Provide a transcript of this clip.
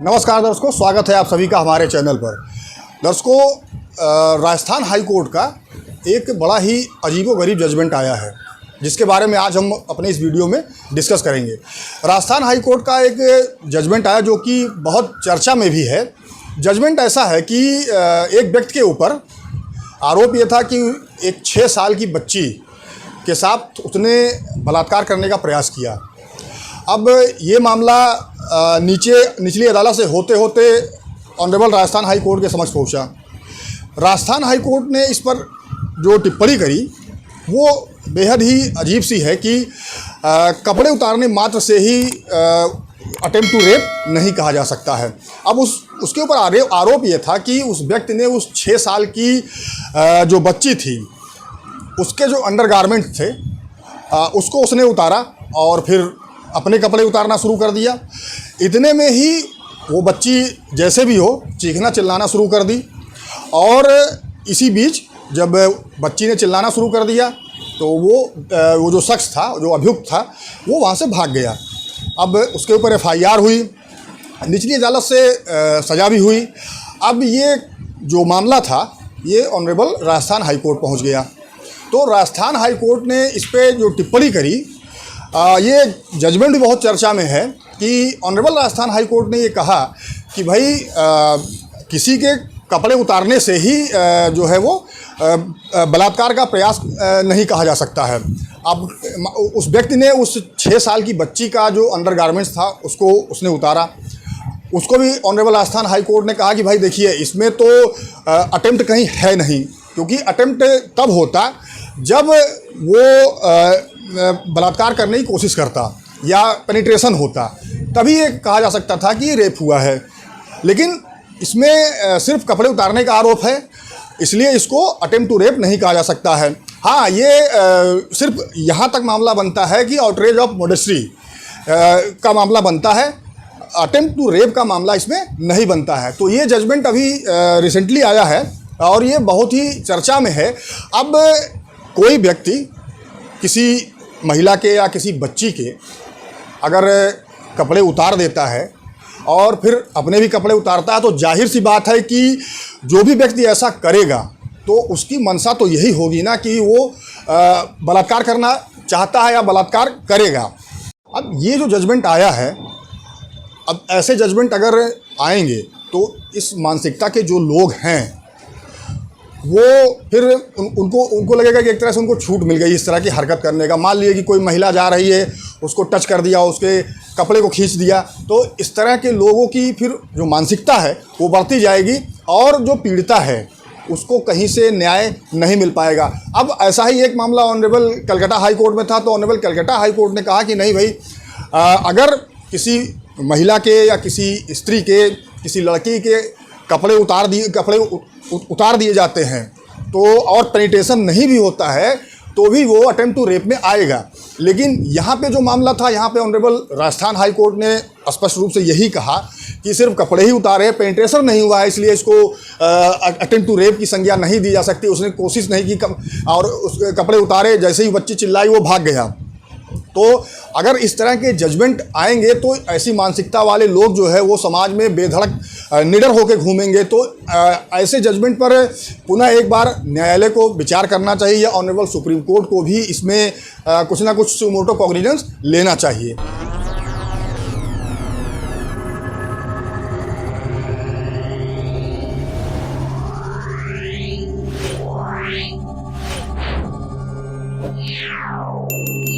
नमस्कार दर्शकों, स्वागत है आप सभी का हमारे चैनल पर। दर्शकों, राजस्थान हाई कोर्ट का एक बड़ा ही अजीबोगरीब जजमेंट आया है, जिसके बारे में आज हम अपने इस वीडियो में डिस्कस करेंगे। राजस्थान हाई कोर्ट का एक जजमेंट आया जो कि बहुत चर्चा में भी है। जजमेंट ऐसा है कि एक व्यक्ति के ऊपर आरोप ये था कि एक 6 साल की बच्ची के साथ उसने बलात्कार करने का प्रयास किया। अब ये मामला निचली अदालत से होते होते ऑनरेबल राजस्थान हाई कोर्ट के समक्ष पहुंचा। राजस्थान हाई कोर्ट ने इस पर जो टिप्पणी करी वो बेहद ही अजीब सी है कि कपड़े उतारने मात्र से ही अटेम्प्ट टू रेप नहीं कहा जा सकता है। अब उसके ऊपर आरोप ये था कि उस व्यक्ति ने उस 6 साल की जो बच्ची थी उसके जो अंडरगारमेंट थे उसको उसने उतारा और फिर अपने कपड़े उतारना शुरू कर दिया। इतने में ही वो बच्ची जैसे भी हो चीखना चिल्लाना शुरू कर दी और इसी बीच जब बच्ची ने चिल्लाना शुरू कर दिया तो वो जो शख्स था, जो अभियुक्त था, वो वहाँ से भाग गया। अब उसके ऊपर FIR हुई, निचली अदालत से सज़ा भी हुई। अब ये जो मामला था ये ऑनरेबल राजस्थान हाई कोर्ट पहुँच गया। तो राजस्थान हाई कोर्ट ने इस पर जो टिप्पणी करी, ये जजमेंट भी बहुत चर्चा में है कि ऑनरेबल राजस्थान हाई कोर्ट ने ये कहा कि भाई किसी के कपड़े उतारने से ही जो है वो बलात्कार का प्रयास नहीं कहा जा सकता है। अब उस व्यक्ति ने उस 6 साल की बच्ची का जो अंडरगारमेंट्स था उसको उसने उतारा। उसको भी ऑनरेबल राजस्थान हाई कोर्ट ने कहा कि भाई देखिए, इसमें तो अटेम्प्ट कहीं है नहीं, क्योंकि अटेम्प्ट तब होता जब वो बलात्कार करने की कोशिश करता या पेनिट्रेशन होता, तभी ये कहा जा सकता था कि रेप हुआ है। लेकिन इसमें सिर्फ कपड़े उतारने का आरोप है, इसलिए इसको अटेम्प्ट टू रेप नहीं कहा जा सकता है। हाँ, ये सिर्फ यहाँ तक मामला बनता है कि आउटरेज ऑफ मॉडेस्टी का मामला बनता है, अटेम्प्ट टू रेप का मामला इसमें नहीं बनता है। तो ये जजमेंट अभी रिसेंटली आया है और ये बहुत ही चर्चा में है। अब कोई व्यक्ति किसी महिला के या किसी बच्ची के अगर कपड़े उतार देता है और फिर अपने भी कपड़े उतारता है, तो जाहिर सी बात है कि जो भी व्यक्ति ऐसा करेगा तो उसकी मंशा तो यही होगी ना कि वो बलात्कार करना चाहता है या बलात्कार करेगा। अब ये जो जजमेंट आया है, अब ऐसे जजमेंट अगर आएंगे तो इस मानसिकता के जो लोग हैं वो फिर उनको लगेगा कि एक तरह से उनको छूट मिल गई इस तरह की हरकत करने का। मान लीजिए कि कोई महिला जा रही है, उसको टच कर दिया, उसके कपड़े को खींच दिया, तो इस तरह के लोगों की फिर जो मानसिकता है वो बढ़ती जाएगी और जो पीड़िता है उसको कहीं से न्याय नहीं मिल पाएगा। अब ऐसा ही एक मामला ऑनरेबल कलकत्ता हाई कोर्ट में था, तो ऑनरेबल कलकत्ता हाई कोर्ट ने कहा कि नहीं भाई, अगर किसी महिला के या किसी स्त्री के, किसी लड़की के कपड़े उतार दिए जाते हैं तो और पेनिट्रेशन नहीं भी होता है तो भी वो अटेम्प्ट टू रेप में आएगा। लेकिन यहाँ पे जो मामला था, यहाँ पे ऑनरेबल राजस्थान हाई कोर्ट ने स्पष्ट रूप से यही कहा कि सिर्फ कपड़े ही उतारे, पेनिट्रेशन नहीं हुआ है, इसलिए इसको अटेम्प्ट टू रेप की संज्ञा नहीं दी जा सकती। उसने कोशिश नहीं की और उस कपड़े उतारे, जैसे ही बच्ची चिल्लाई वो भाग गया। तो अगर इस तरह के जजमेंट आएंगे तो ऐसी मानसिकता वाले लोग जो है वो समाज में बेधड़क निडर होकर घूमेंगे। तो ऐसे जजमेंट पर पुनः एक बार न्यायालय को विचार करना चाहिए या ऑनरेबल सुप्रीम कोर्ट को भी इसमें कुछ ना कुछ सुमोटो कॉग्निजेंस लेना चाहिए। Yeah.